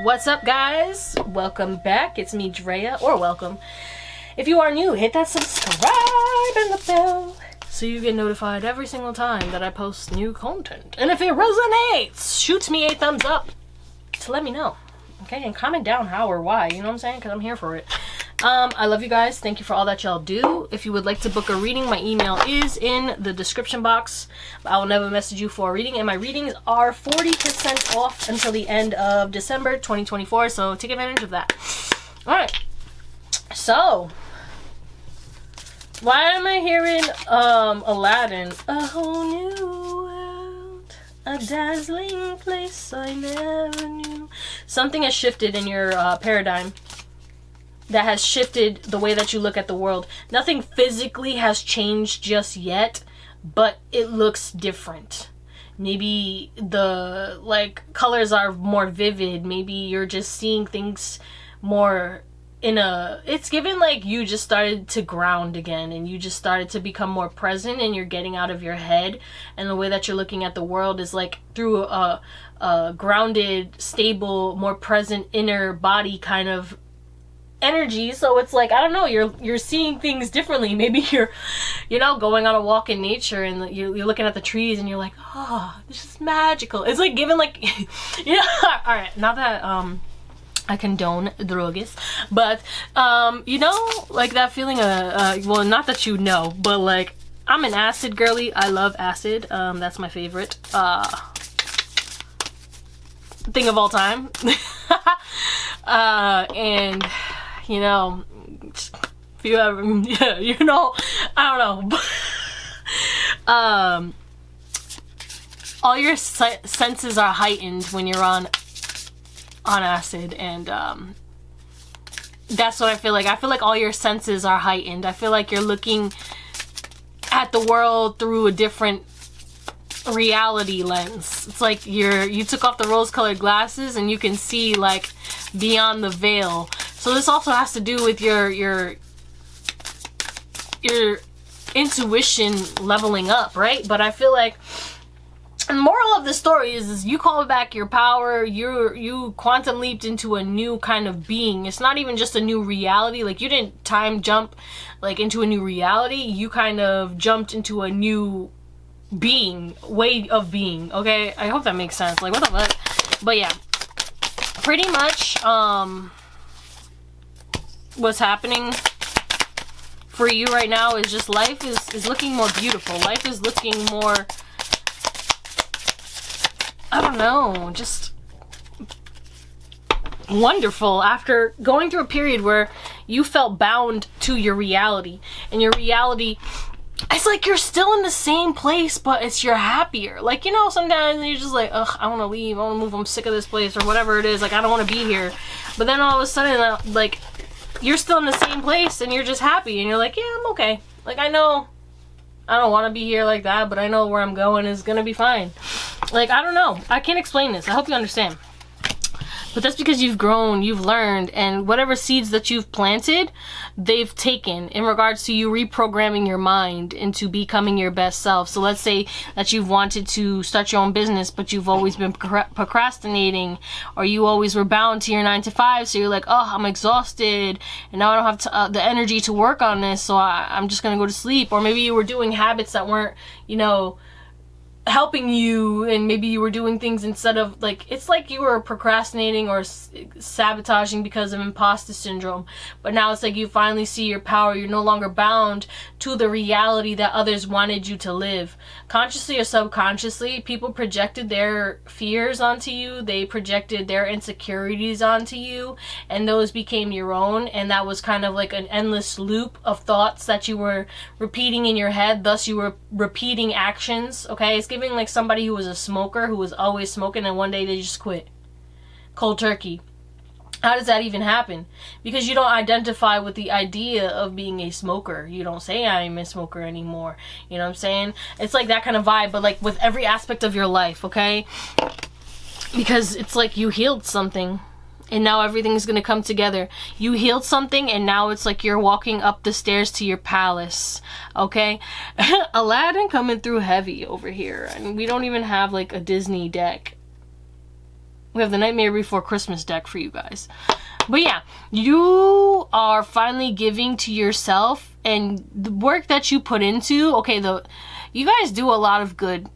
What's up, guys? Welcome back. It's me, Drea, or welcome. If you are new, hit that subscribe and the bell so you get notified every single time that I post new content. And if it resonates, shoot me a thumbs up to let me know. Okay, and comment down how or why, you know what I'm saying? Because I'm here for it. I love you guys. Thank you for all that y'all do. If you would like to book a reading, my email is in the description box. I will never message you for a reading, and my readings are 40% off until the end of December 2024, so take advantage of that. Alright, so why am I hearing Aladdin? A whole new world, a dazzling place I never knew. Something has shifted in your paradigm that has shifted the way that you look at the world. Nothing physically has changed just yet, but it looks different. Maybe the colors are more vivid. Maybe you're just seeing things more in a, it's given like you just started to ground again, and you just started to become more present, and you're getting out of your head, and the way that you're looking at the world is like through a grounded, stable, more present inner body kind of energy. So it's like, I don't know, you're seeing things differently. Maybe you're going on a walk in nature, and you're looking at the trees, and you're like, oh, this is magical. It's like giving like all right, not that I condone drugs, but like that feeling well, not that you know, but like, I'm an acid girly. I love acid. That's my favorite thing of all time. And if you ever, I don't know. All your senses are heightened when you're on acid, and that's what I feel like. I feel like all your senses are heightened. I feel like you're looking at the world through a different reality lens. It's like you took off the rose-colored glasses, and you can see like beyond the veil. So this also has to do with your intuition leveling up, right? But I feel like the moral of the story is you called back your power. You quantum leaped into a new kind of being. It's not even just a new reality. Like, you didn't time jump like into a new reality. You kind of jumped into a new being, way of being. Okay, I hope that makes sense. Like, what the fuck? But yeah, pretty much what's happening for you right now is just life is looking more beautiful. Life is looking more, I don't know, just wonderful after going through a period where you felt bound to your reality. And your reality, it's like you're still in the same place, but you're happier. Like, sometimes you're just like, ugh, I want to leave, I want to move, I'm sick of this place, or whatever it is. Like, I don't want to be here. But then all of a sudden, like, you're still in the same place, and you're just happy, and you're like, yeah, I'm okay. Like, I know I don't want to be here like that, but I know where I'm going is gonna be fine. Like, I don't know. I can't explain this. I hope you understand. But that's because you've grown, you've learned, and whatever seeds that you've planted, they've taken in regards to you reprogramming your mind into becoming your best self. So let's say that you've wanted to start your own business, but you've always been procrastinating, or you always were bound to your 9 to 5. So you're like, oh, I'm exhausted, and now I don't have the energy to work on this, so I'm just gonna go to sleep. Or maybe you were doing habits that weren't, helping you, and maybe you were doing things instead of, like, it's like you were procrastinating or sabotaging because of imposter syndrome. But now it's like you finally see your power. You're no longer bound to the reality that others wanted you to live. Consciously or subconsciously, people projected their fears onto you. They projected their insecurities onto you, and those became your own. And that was kind of like an endless loop of thoughts that you were repeating in your head. Thus you were repeating actions. Okay, it's giving like somebody who was a smoker, who was always smoking, and one day they just quit cold turkey. How does that even happen? Because you don't identify with the idea of being a smoker. You don't say I'm a smoker anymore. You know what I'm saying? It's like that kind of vibe, but like with every aspect of your life, okay? Because it's like you healed something, and now everything's gonna come together. You healed something, and now it's like you're walking up the stairs to your palace, okay? Aladdin coming through heavy over here, and we don't even have like a Disney deck. We have the Nightmare Before Christmas deck for you guys. But yeah, you are finally giving to yourself, and the work that you put into, okay, you guys do a lot of good,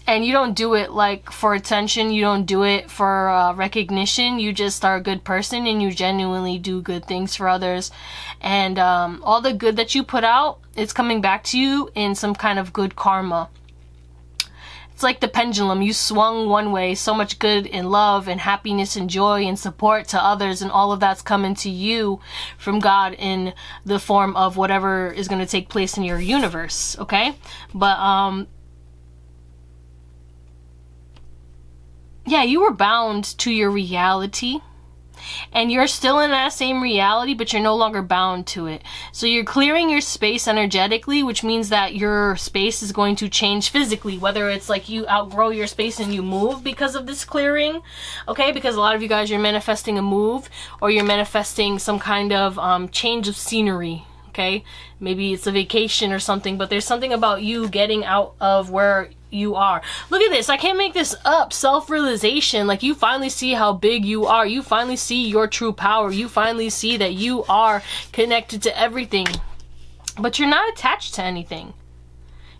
and you don't do it like for attention, you don't do it for recognition, you just are a good person and you genuinely do good things for others, and all the good that you put out, it's coming back to you in some kind of good karma. It's like the pendulum. You swung one way, so much good and love and happiness and joy and support to others, and all of that's coming to you from God in the form of whatever is going to take place in your universe, okay? But yeah, you were bound to your reality, and you're still in that same reality, but you're no longer bound to it. So you're clearing your space energetically, which means that your space is going to change physically, whether it's like you outgrow your space and you move because of this clearing, okay? Because a lot of you guys, you're manifesting a move, or you're manifesting some kind of change of scenery, okay? Maybe it's a vacation or something, but there's something about you getting out of where you are. Look at this. I can't make this up. Self-realization. Like, you finally see how big you are. You finally see your true power. You finally see that you are connected to everything. But you're not attached to anything.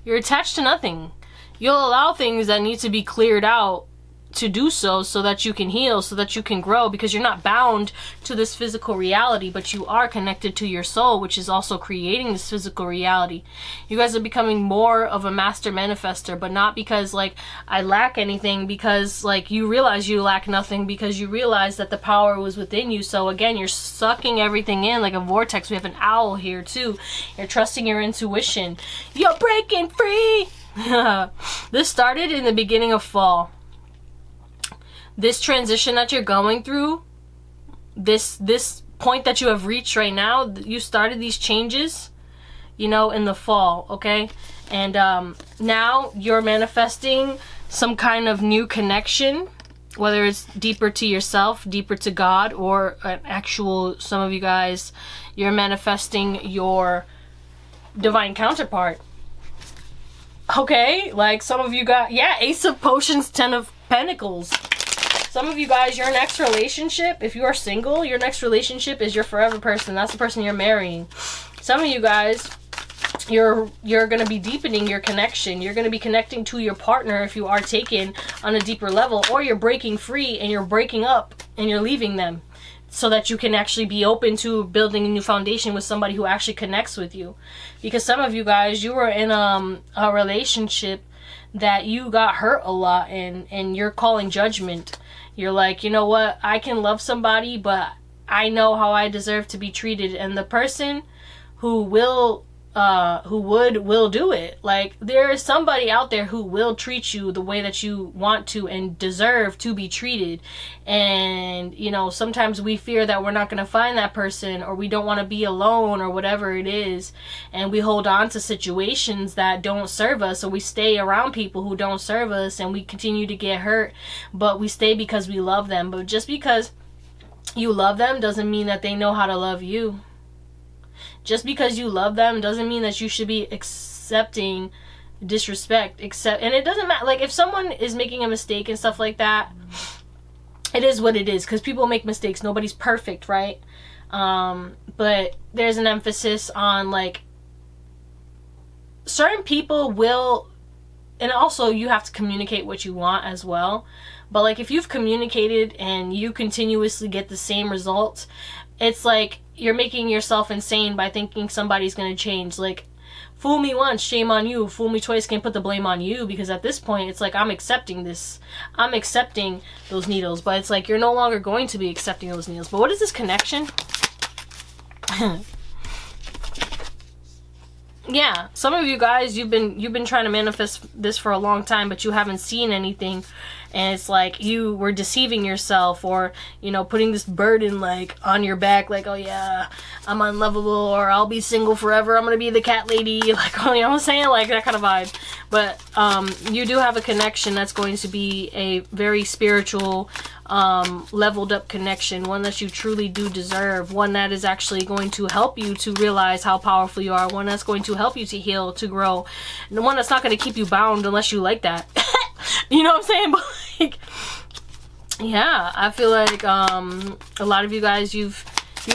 You're attached to nothing. You'll allow things that need to be cleared out to do so that you can heal, so that you can grow, because you're not bound to this physical reality, but you are connected to your soul, which is also creating this physical reality. You guys are becoming more of a master manifester, but not because like I lack anything, because like you realize you lack nothing, because you realize that the power was within you. So again, you're sucking everything in like a vortex. We have an owl here too. You're trusting your intuition. You're breaking free. This started in the beginning of fall. This transition that you're going through, this point that you have reached right now, you started these changes, you know, in the fall, okay? And now you're manifesting some kind of new connection, whether it's deeper to yourself, deeper to God, or an actual, some of you guys, you're manifesting your divine counterpart. Okay, like some of you got, yeah, Ace of Potions, 10 of Pentacles. Some of you guys, your next relationship, if you are single, your next relationship is your forever person. That's the person you're marrying. Some of you guys, you're going to be deepening your connection. You're going to be connecting to your partner if you are taken on a deeper level, or you're breaking free and you're breaking up and you're leaving them so that you can actually be open to building a new foundation with somebody who actually connects with you. Because some of you guys, you were in a relationship that you got hurt a lot in, and you're calling judgment. You're like, you know what, I can love somebody, but I know how I deserve to be treated, and the person who will do it. Like, there is somebody out there who will treat you the way that you want to and deserve to be treated. And, you know, sometimes we fear that we're not going to find that person, or we don't want to be alone, or whatever it is. And we hold on to situations that don't serve us, or we stay around people who don't serve us, and we continue to get hurt. But we stay because we love them. But just because you love them doesn't mean that they know how to love you. Just because you love them doesn't mean that you should be accepting disrespect. And it doesn't matter. Like, if someone is making a mistake and stuff like that, it is what it is. Because people make mistakes. Nobody's perfect, right? But there's an emphasis on, like, certain people will... And also, you have to communicate what you want as well. But, like, if you've communicated and you continuously get the same results, it's like you're making yourself insane by thinking somebody's going to change. Like, fool me once, shame on you. Fool me twice, can't put the blame on you. Because at this point, it's like, I'm accepting this. I'm accepting those needles. But it's like, you're no longer going to be accepting those needles. But what is this connection? Yeah, some of you guys, you've been trying to manifest this for a long time, but you haven't seen anything. And it's like you were deceiving yourself, or, you know, putting this burden like on your back, like, oh yeah, I'm unlovable, or I'll be single forever, I'm gonna be the cat lady, like, oh, you know what I'm saying, like that kind of vibe. But you do have a connection that's going to be a very spiritual, leveled up connection, one that you truly do deserve, one that is actually going to help you to realize how powerful you are, one that's going to help you to heal, to grow, and one that's not going to keep you bound unless you like that. You know what I'm saying? But like, Yeah, I feel like a lot of you guys, you've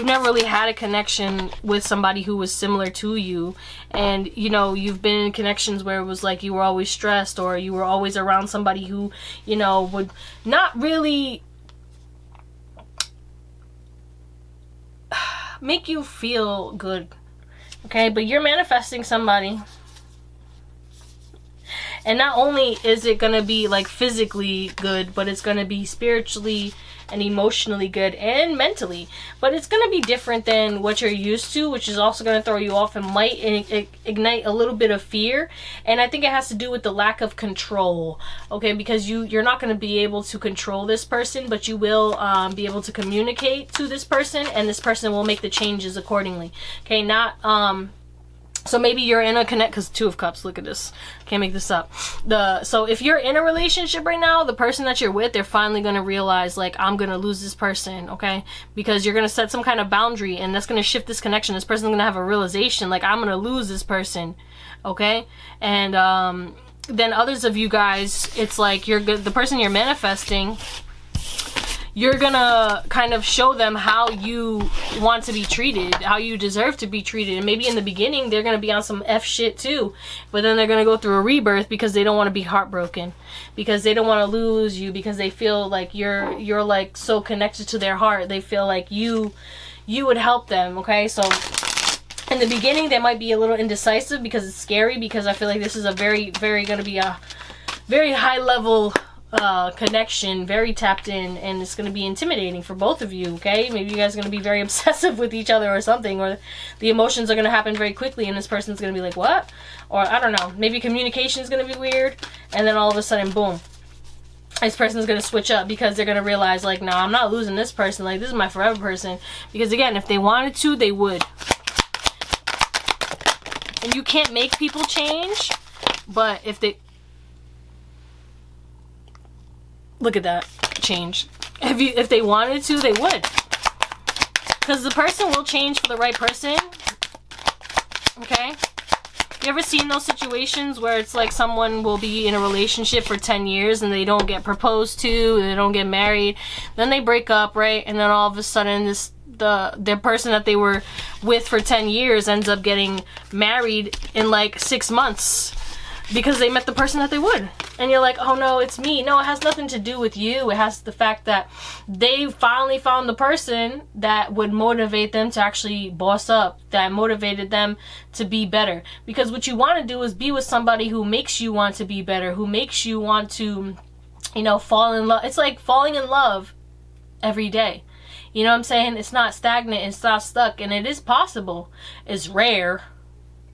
never really had a connection with somebody who was similar to you, and you know, you've been in connections where it was like you were always stressed, or you were always around somebody who, you know, would not really make you feel good. Okay, but you're manifesting somebody, and not only is it gonna be like physically good, but it's gonna be spiritually and emotionally good and mentally. But it's gonna be different than what you're used to, which is also gonna throw you off and might ignite a little bit of fear. And I think it has to do with the lack of control. Okay, because you're not gonna be able to control this person, but you will be able to communicate to this person, and this person will make the changes accordingly. Okay, not so maybe you're in a connect, because Two of Cups, look at this, can't make this up. So if you're in a relationship right now, the person that you're with, they're finally going to realize, like, I'm going to lose this person, okay? Because you're going to set some kind of boundary, and that's going to shift this connection. This person's going to have a realization, like, I'm going to lose this person, okay? And then others of you guys, it's like you're good, the person you're manifesting, you're gonna kind of show them how you want to be treated, how you deserve to be treated. And maybe in the beginning they're gonna be on some F shit too, but then they're gonna go through a rebirth because they don't want to be heartbroken, because they don't want to lose you, because they feel like you're like so connected to their heart. They feel like you would help them. Okay, so in the beginning they might be a little indecisive because it's scary, because I feel like this is a very gonna be a very high level connection, very tapped in, and it's going to be intimidating for both of you. Okay, maybe you guys are going to be very obsessive with each other or something, or the emotions are going to happen very quickly, and this person's going to be like, what? Or I don't know, maybe communication is going to be weird, and then all of a sudden, boom, this person's going to switch up, because they're going to realize, like, nah, I'm not losing this person, like, this is my forever person. Because again, if they wanted to, they would. And you can't make people change, but if look at that change. If they wanted to, they would. Because the person will change for the right person. Okay? You ever seen those situations where it's like someone will be in a relationship for 10 years and they don't get proposed to, they don't get married, then they break up, right? And then all of a sudden the person that they were with for 10 years ends up getting married in like 6 months, because they met the person that they would. And you're like, oh no, it's me. No, it has nothing to do with you. It has the fact that they finally found the person that would motivate them to actually boss up, that motivated them to be better. Because what you want to do is be with somebody who makes you want to be better, who makes you want to, you know, fall in love. It's like falling in love every day. You know what I'm saying? It's not stagnant, it's not stuck, and it is possible. It's rare,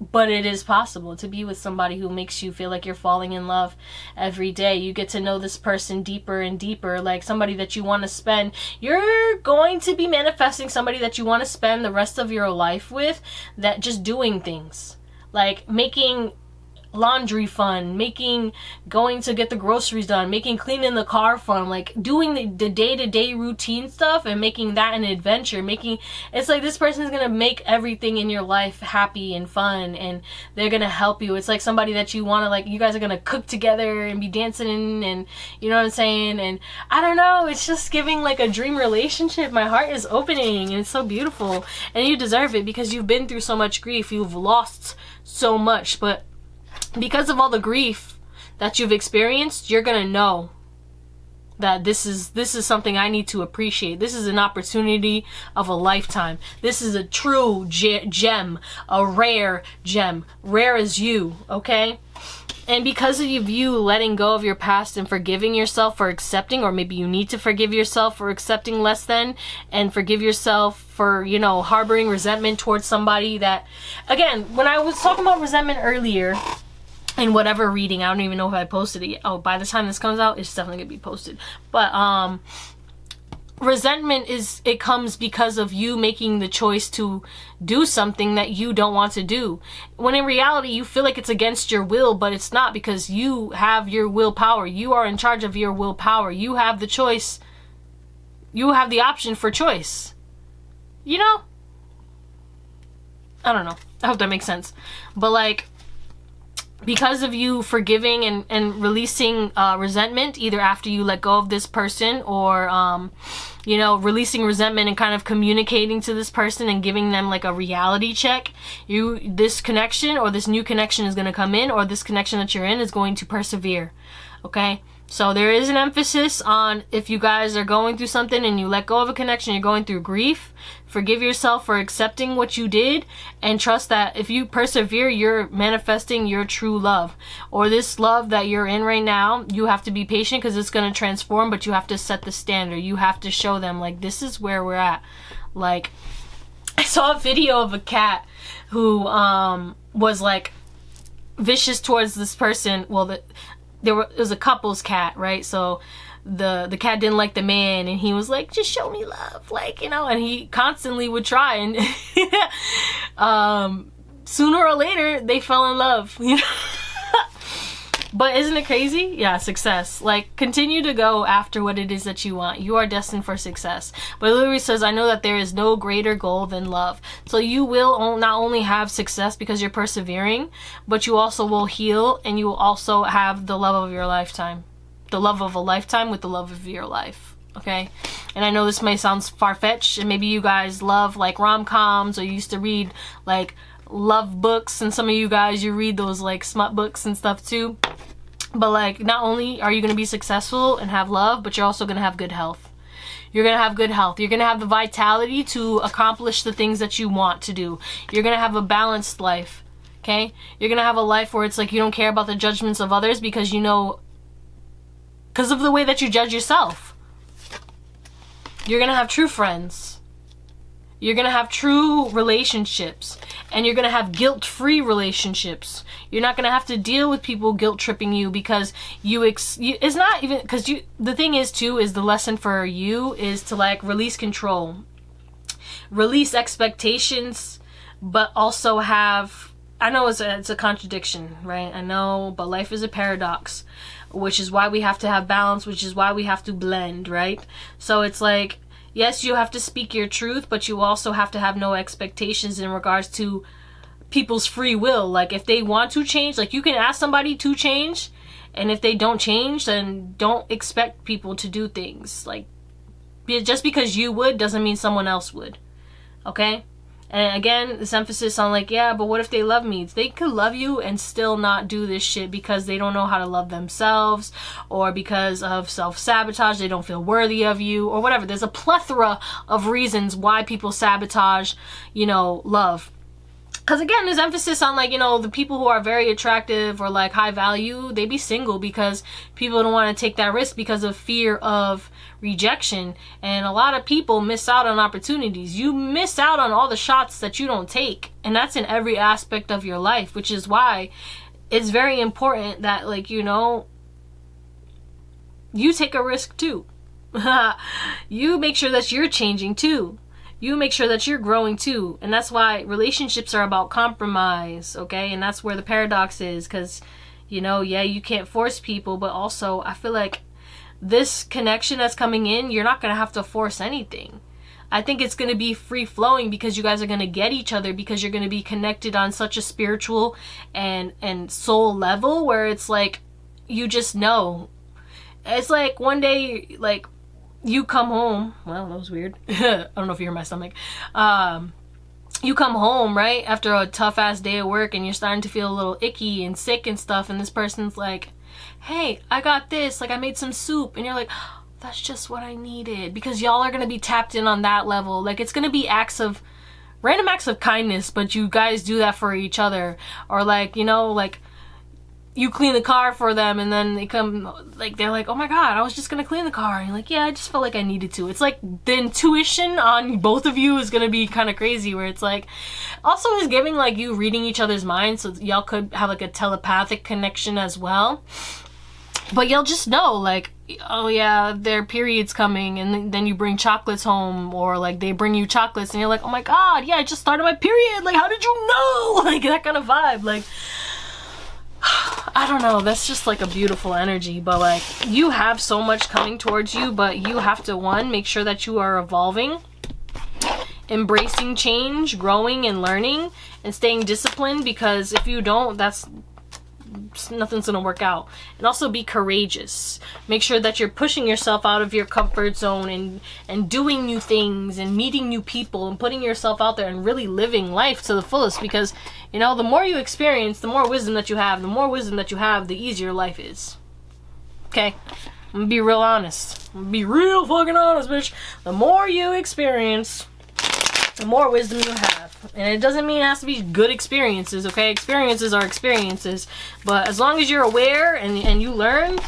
but it is possible to be with somebody who makes you feel like you're falling in love every day. You get to know this person deeper and deeper, like somebody that you want to spend. You're going to be manifesting somebody that you want to spend the rest of your life with, that just doing things. Like making laundry fun, making going to get the groceries done, making cleaning the car fun, like doing the day-to-day routine stuff and making that an adventure. Making it's like this person is gonna make everything in your life happy and fun, and they're gonna help you. It's like somebody that you want to, like, you guys are gonna cook together and be dancing, and you know what I'm saying. And I don't know, it's just giving like a dream relationship. My heart is opening and it's so beautiful, and you deserve it because you've been through so much grief, you've lost so much, but because of all the grief that you've experienced, you're gonna know that this is something I need to appreciate. This is an opportunity of a lifetime. This is a true gem, a rare gem. Rare as you, okay? And because of you letting go of your past and forgiving yourself for accepting, or maybe you need to forgive yourself for accepting less than, and forgive yourself for, you know, harboring resentment towards somebody that, again, when I was talking about resentment earlier, in whatever reading, I don't even know if I posted it yet. Oh, by the time this comes out, it's definitely gonna be posted. But resentment it comes because of you making the choice to do something that you don't want to do, when in reality you feel like it's against your will, but it's not, because you have your willpower. You are in charge of your willpower. You have the choice. You have the option for choice. You know? I don't know. I hope that makes sense. But like, because of you forgiving and releasing resentment, either after you let go of this person, or you know, releasing resentment and kind of communicating to this person and giving them like a reality check, this connection or this new connection is going to come in, or this connection that you're in is going to persevere. Okay, so there is an emphasis on, if you guys are going through something and you let go of a connection, you're going through grief, forgive yourself for accepting what you did, and trust that if you persevere, you're manifesting your true love. Or this love that you're in right now, you have to be patient because it's going to transform, but you have to set the standard. You have to show them, like, this is where we're at. Like, I saw a video of a cat who was like vicious towards this person. Well, it was a couple's cat, right? So the cat didn't like the man, and he was like, just show me love, like, you know, and he constantly would try, and sooner or later they fell in love, you know. But isn't it crazy? Yeah, success. Like, continue to go after what it is that you want. You are destined for success. But it literally says, I know that there is no greater goal than love. So you will not only have success because you're persevering, but you also will heal, and you will also have the love of your lifetime. The love of a lifetime with the love of your life. Okay? And I know this may sound far-fetched, and maybe you guys love like rom-coms, or you used to read like love books, and some of you guys, you read those like smut books and stuff too. But like, not only are you going to be successful and have love, but you're also going to have good health. You're going to have good health. You're going to have the vitality to accomplish the things that you want to do. You're going to have a balanced life. Okay? You're going to have a life where it's like you don't care about the judgments of others, because you know, because of the way that you judge yourself. You're going to have true friends. You're going to have true relationships. And you're going to have guilt-free relationships. You're not going to have to deal with people guilt-tripping you, because it's not even, because the thing is too, is the lesson for you is to like release control. Release expectations, but also have, I know it's a contradiction, right? I know, but life is a paradox, which is why we have to have balance, which is why we have to blend, right? So it's like, yes, you have to speak your truth, but you also have to have no expectations in regards to people's free will. Like, if they want to change, like, you can ask somebody to change, and if they don't change, then don't expect people to do things. Like, just because you would doesn't mean someone else would. Okay? And again, this emphasis on like, yeah, but what if they love me? They could love you and still not do this shit because they don't know how to love themselves, or because of self-sabotage, they don't feel worthy of you, or whatever. There's a plethora of reasons why people sabotage, you know, love. Because again, there's emphasis on like, you know, the people who are very attractive or like high value, they be single because people don't want to take that risk because of fear of rejection. And a lot of people miss out on opportunities. You miss out on all the shots that you don't take. And that's in every aspect of your life, which is why it's very important that, like, you know, you take a risk too. You make sure that you're changing too. You make sure that you're growing too. And that's why relationships are about compromise, okay? And that's where the paradox is, because, you know, yeah, you can't force people, but also I feel like this connection that's coming in, you're not going to have to force anything. I think it's going to be free flowing, because you guys are going to get each other, because you're going to be connected on such a spiritual and soul level where it's like, you just know. It's like one day, like, you come home, well, that was weird. I don't know if you hear my stomach. You come home, right, after a tough ass day at work, and you're starting to feel a little icky and sick and stuff, and this person's like, hey, I got this, like, I made some soup, and you're like, oh, that's just what I needed, because y'all are gonna be tapped in on that level. Like, it's gonna be random acts of kindness, but you guys do that for each other. Or like, you know, like, you clean the car for them, and then they come, like, they're like, oh my god, I was just gonna clean the car, and you're like, yeah, I just felt like I needed to. It's like the intuition on both of you is gonna be kind of crazy, where it's like, also is giving like you reading each other's minds, so y'all could have like a telepathic connection as well. But you'll just know, like, oh yeah, their period's coming, and then you bring chocolates home, or like they bring you chocolates, and you're like, oh my god, yeah, I just started my period, like, how did you know? Like, that kind of vibe. Like, I don't know, that's just like a beautiful energy. But like, you have so much coming towards you, but you have to, one, make sure that you are evolving, embracing change, growing and learning, and staying disciplined, because if you don't, that's nothing's gonna work out. And also be courageous. Make sure that you're pushing yourself out of your comfort zone and doing new things and meeting new people and putting yourself out there and really living life to the fullest, because, you know, the more you experience, the more wisdom that you have. The more wisdom that you have, the easier life is. Okay? I'm gonna be real honest. I'm gonna be real fucking honest, bitch. The more you experience, the more wisdom you have. And it doesn't mean it has to be good experiences, okay? Experiences are experiences. But as long as you're aware and you learn,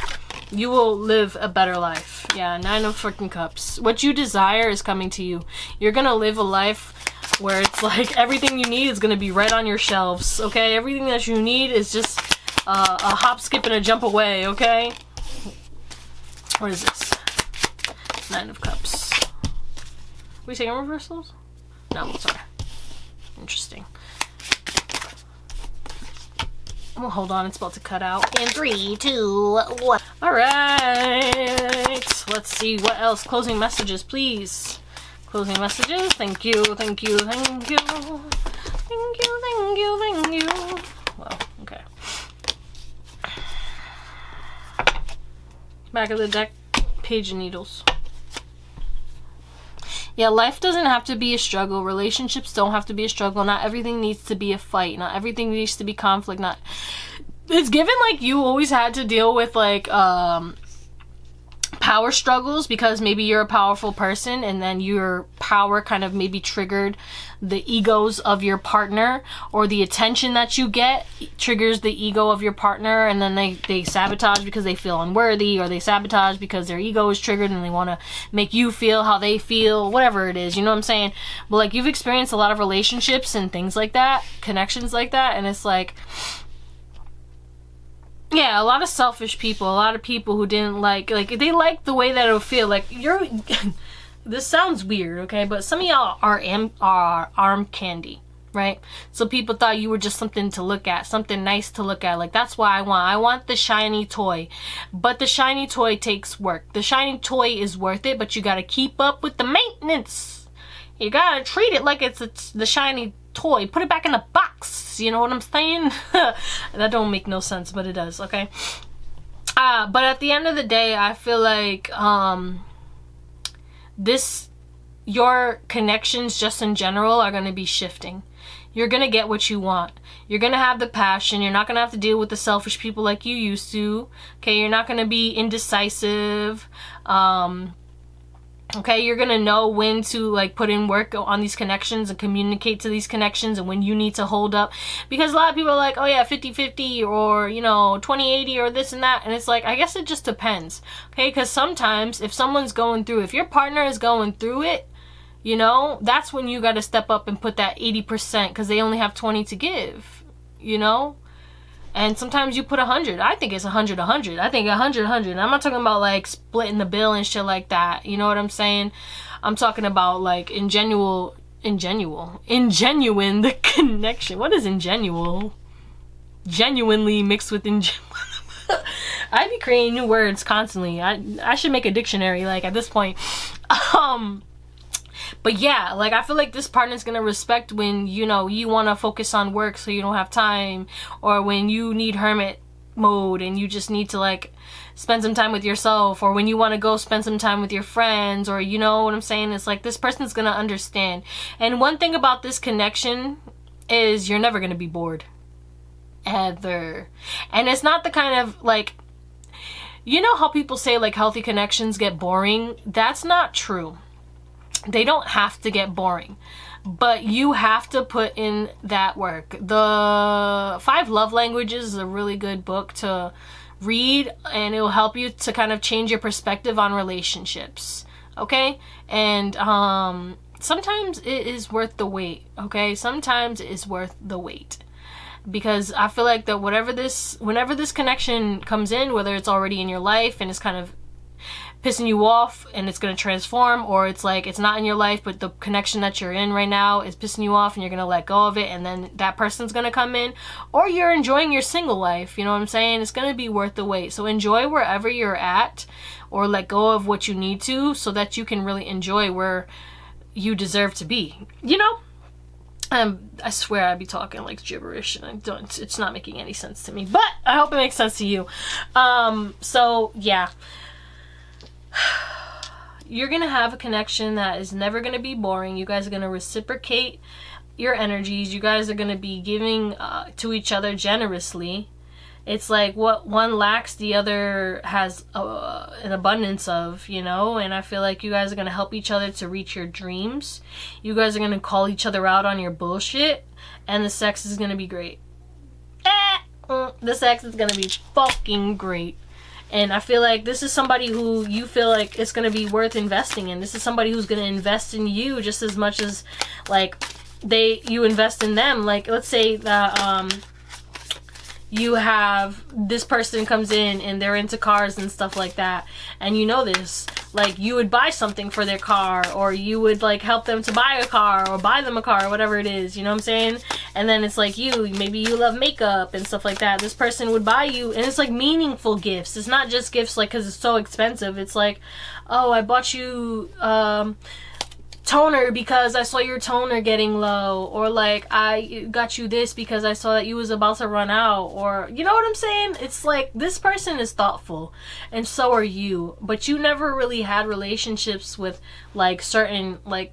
you will live a better life. Yeah, 9 of freaking cups. What you desire is coming to you. You're gonna live a life where it's like everything you need is gonna be right on your shelves, okay? Everything that you need is just a hop, skip, and a jump away, okay? What is this? 9 of cups. We saying reversals? No, sorry. Interesting. Well, hold on, it's about to cut out. In 3, 2, 1. Alright. Let's see what else. Closing messages, please. Closing messages. Thank you, thank you, thank you. Thank you, thank you, thank you. Well, okay. Back of the deck, Page of Needles. Yeah, life doesn't have to be a struggle. Relationships don't have to be a struggle. Not everything needs to be a fight. Not everything needs to be conflict. Not, it's given like you always had to deal with like power struggles because maybe you're a powerful person and then your power kind of maybe triggered the egos of your partner, or the attention that you get triggers the ego of your partner, and then they sabotage because they feel unworthy, or they sabotage because their ego is triggered and they want to make you feel how they feel, whatever it is, you know what I'm saying? But like, you've experienced a lot of relationships and things like that, connections like that, and it's like, yeah, a lot of selfish people, a lot of people who didn't like they like the way that it'll feel. Like, you're this sounds weird, okay, but some of y'all are arm candy, right? So people thought you were just something to look at, something nice to look at. Like, that's why I want the shiny toy. But the shiny toy takes work. The shiny toy is worth it, but you gotta keep up with the maintenance. You gotta treat it like it's the shiny toy. Put it back in the box. You know what I'm saying? That don't make no sense, but it does, okay? But at the end of the day, I feel like your connections just in general are going to be shifting. You're going to get what you want. You're going to have the passion. You're not going to have to deal with the selfish people like you used to. Okay, you're not going to be indecisive. Okay, you're gonna know when to like put in work on these connections and communicate to these connections, and when you need to hold up, because a lot of people are like, oh yeah, 50-50, or you know, 20-80, or this and that, and it's like, I guess it just depends. Okay, because sometimes if someone's going through, if your partner is going through it, you know, that's when you got to step up and put that 80%, because they only have 20 to give, you know. And sometimes you put 100. I think it's 100. I think 100. I'm not talking about like splitting the bill and shit like that. You know what I'm saying? I'm talking about like ingenuine the connection. What is ingenuine? Genuinely mixed with ingenuine. I be creating new words constantly. I should make a dictionary like at this point. But yeah, like, I feel like this partner's gonna respect when, you know, you want to focus on work so you don't have time, or when you need hermit mode and you just need to like spend some time with yourself, or when you want to go spend some time with your friends, or you know what I'm saying? It's like, this person's gonna understand. And one thing about this connection is you're never gonna be bored. Ever. And it's not the kind of like, you know how people say like healthy connections get boring? That's not true. They don't have to get boring, but you have to put in that work. The 5 Love Languages is a really good book to read, and it will help you to kind of change your perspective on relationships, okay? And sometimes it is worth the wait, okay? Sometimes it is worth the wait, because I feel like that whenever this connection comes in, whether it's already in your life and it's kind of pissing you off and it's going to transform, or it's like it's not in your life but the connection that you're in right now is pissing you off and you're going to let go of it, and then that person's going to come in, or you're enjoying your single life, you know what I'm saying? It's going to be worth the wait. So enjoy wherever you're at, or let go of what you need to, so that you can really enjoy where you deserve to be, you know? I swear I'd be talking like gibberish, and I don't, it's not making any sense to me, but I hope it makes sense to you. So yeah, you're gonna have a connection that is never gonna be boring. You guys are gonna reciprocate your energies. You guys are gonna be giving to each other generously. It's like what one lacks, the other has an abundance of, you know? And I feel like you guys are going to help each other to reach your dreams. You guys are going to call each other out on your bullshit. And the sex is going to be great. The sex is going to be fucking great. And I feel like this is somebody who you feel like it's going to be worth investing in. This is somebody who's going to invest in you just as much as, like, you invest in them. Like, let's say that, you have this person comes in and they're into cars and stuff like that, and you know this, like, you would buy something for their car, or you would like help them to buy a car, or buy them a car, or whatever it is, you know what I'm saying? And then it's like maybe you love makeup and stuff like that. This person would buy you, and it's like meaningful gifts. It's not just gifts like because it's so expensive. It's like, oh, I bought you toner because I saw your toner getting low, or like I got you this because I saw that you was about to run out, or you know what I'm saying? It's like this person is thoughtful, and so are you, but you never really had relationships with like certain, like,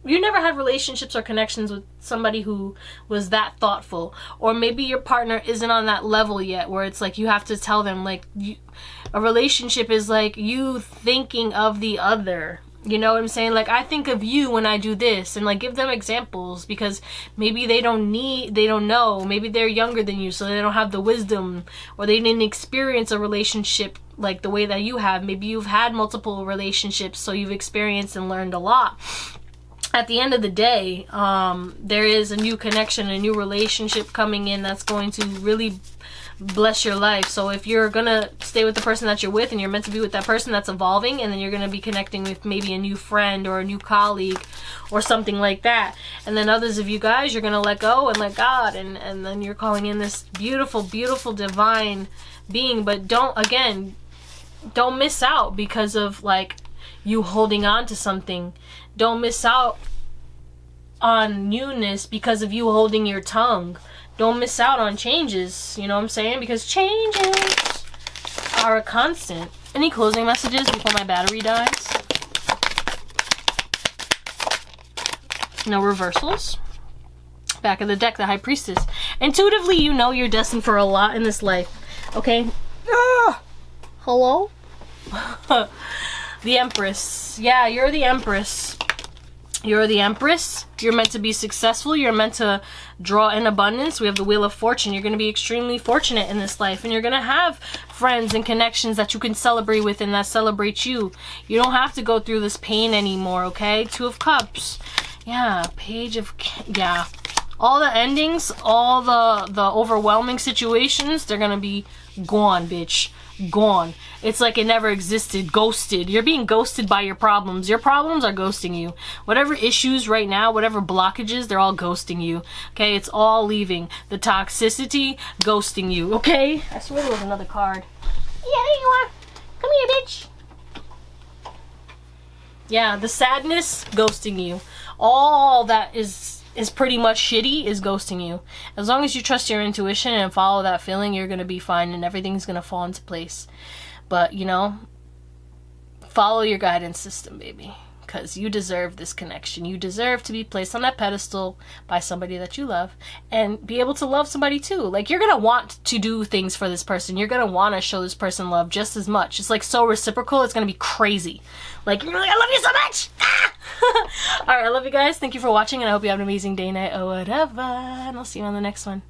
you never had relationships or connections with somebody who was that thoughtful, or maybe your partner isn't on that level yet where it's like you have to tell them, like, a relationship is like you thinking of the other. You know what I'm saying? Like, I think of you when I do this, and like give them examples, because maybe they don't know, maybe they're younger than you, so they don't have the wisdom, or they didn't experience a relationship like the way that you have. Maybe you've had multiple relationships, so you've experienced and learned a lot. At the end of the day, there is a new connection, a new relationship coming in that's going to really bless your life. So if you're gonna stay with the person that you're with, and you're meant to be with that person, that's evolving, and then you're gonna be connecting with maybe a new friend or a new colleague or something like that. And then others of you guys, you're gonna let go and let God, and then you're calling in this beautiful, beautiful divine being. But don't miss out because of like you holding on to something. Don't miss out on newness because of you holding your tongue. Don't miss out on changes, you know what I'm saying? Because changes are a constant. Any closing messages before my battery dies? No reversals. Back of the deck, the High Priestess. Intuitively, you know you're destined for a lot in this life. Okay? Hello? The Empress. Yeah, you're the Empress. You're the Empress. You're meant to be successful. You're meant to draw in abundance. We have the Wheel of Fortune. You're going to be extremely fortunate in this life. And you're going to have friends and connections that you can celebrate with and that celebrate you. You don't have to go through this pain anymore, okay? Two of Cups. Yeah, Page of... Yeah. All the endings, all the overwhelming situations, they're going to be gone, bitch. Gone. It's like it never existed. Ghosted. You're being ghosted by your problems. Your problems are ghosting you. Whatever issues right now, whatever blockages, they're all ghosting you. Okay? It's all leaving. The toxicity, ghosting you. Okay? I swear there was another card. Yeah, there you are. Come here, bitch. Yeah, the sadness, ghosting you. All that is pretty much shitty is ghosting you. As long as you trust your intuition and follow that feeling, you're gonna be fine and everything's gonna fall into place. But, you know, follow your guidance system, baby, because you deserve this connection. You deserve to be placed on that pedestal by somebody that you love, and be able to love somebody too. Like, you're gonna want to do things for this person. You're gonna want to show this person love just as much. It's like so reciprocal. It's gonna be crazy. Like, you're like, I love you so much. Ah! All right, I love you guys. Thank you for watching, and I hope you have an amazing day, night, or whatever. And I'll see you on the next one.